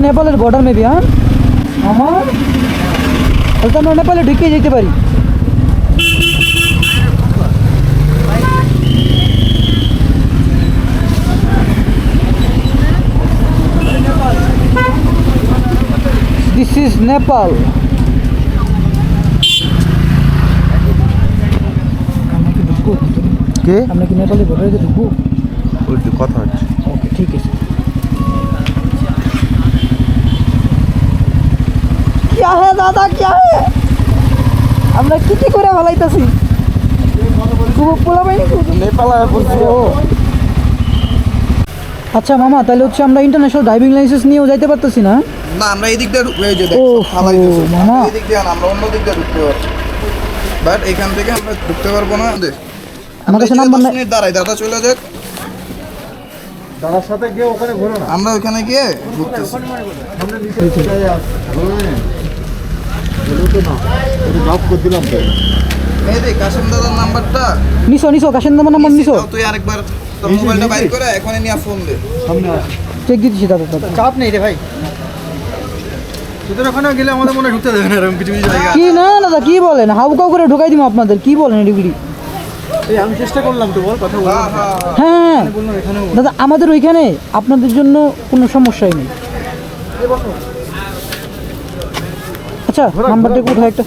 নেপালের border maybe. হ্যাঁ আমার তাহলে তো আমরা নেপালে ঢুকে যেতে পারি। This is Nepal. কে আমরা কি নেপালে বর্ডারে ঢুকবো? ওই তো কথা হচ্ছে। ওকে ঠিক আছে। क्या है दादा क्या है? আমরা কি কি করে ভালাইতাছি খুব পোলা বাইনি নেপালে বলছি। আচ্ছা মামা তাহলে হচ্ছে আমরা ইন্টারন্যাশনাল ড্রাইভিং লাইসেন্স নিয়েও যাইতে পারতেছি না। না আমরা এই দিক দিয়ে ঢুকবো, এই যে ও ফালাই দিছি মামা এই দিক দিয়ে না, আমরা অন্য দিক দিয়ে ঢুকতে পারবো, বাট এখান থেকে আমরা ঢুকতে পারবো না। আমার কাছে নাম্বার নাই। দাঁড়াই দাদা চলে যাক, দাদার সাথে গিয়ে ওখানে ঘোরো না। আমরা ওখানে গিয়ে ঢুকতেছি। জব করে দিলাম তো। এই রে কাশেম দাদার নাম্বারটা নিছো নিছো কাশেন নাম্বার নিছো। তুই আরেকবার তোর মোবাইলটা বাইর করে এখনই নিয়ে ফোন দে। সামনে আস। চেক দিতেছি দাদা দাদা। চাপ নেই রে ভাই, তোদের ওখানে গেলে আমাদের মনে ঢুকতে দেবে না এরকম কিছু কিছু জায়গা। কি না দাদা কি বলেন হাউকাউ করে ঢোকাই দিব আপনাদের, কি বলেন এগুলি? এই আমি চেষ্টা করলাম তো, বল কথা বল। হ্যাঁ হ্যাঁ হ্যাঁ বললাম এখানেও দাদা আমাদের ওইখানে আপনাদের জন্য কোনো সমস্যাই নেই। আচ্ছা নাম্বারটা কোথায় একটা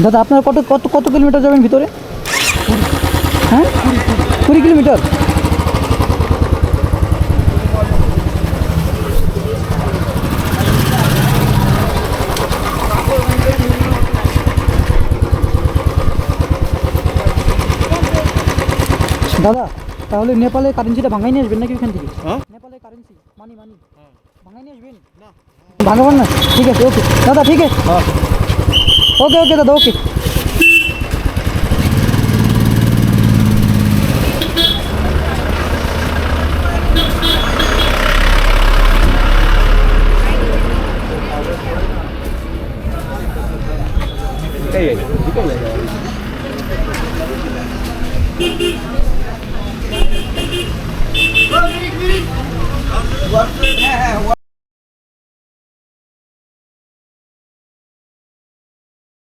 দাদা আপনার কত কত কত কিলোমিটার যাবেন ভিতরে? হ্যাঁ 20 কিলোমিটার। দাদা তাহলে নেপালে কারেন্সিটা ভাঙাই নিয়ে আসবেন নাকি ওখান থেকে? নেপালে কারেন্সি মানি ভাঙাই নিয়ে আসবেন? ভাঙাবেন না? ঠিক আছে ওকে দাদা ঠিক আছে। ওকে ওকে দাদা ওকে। এই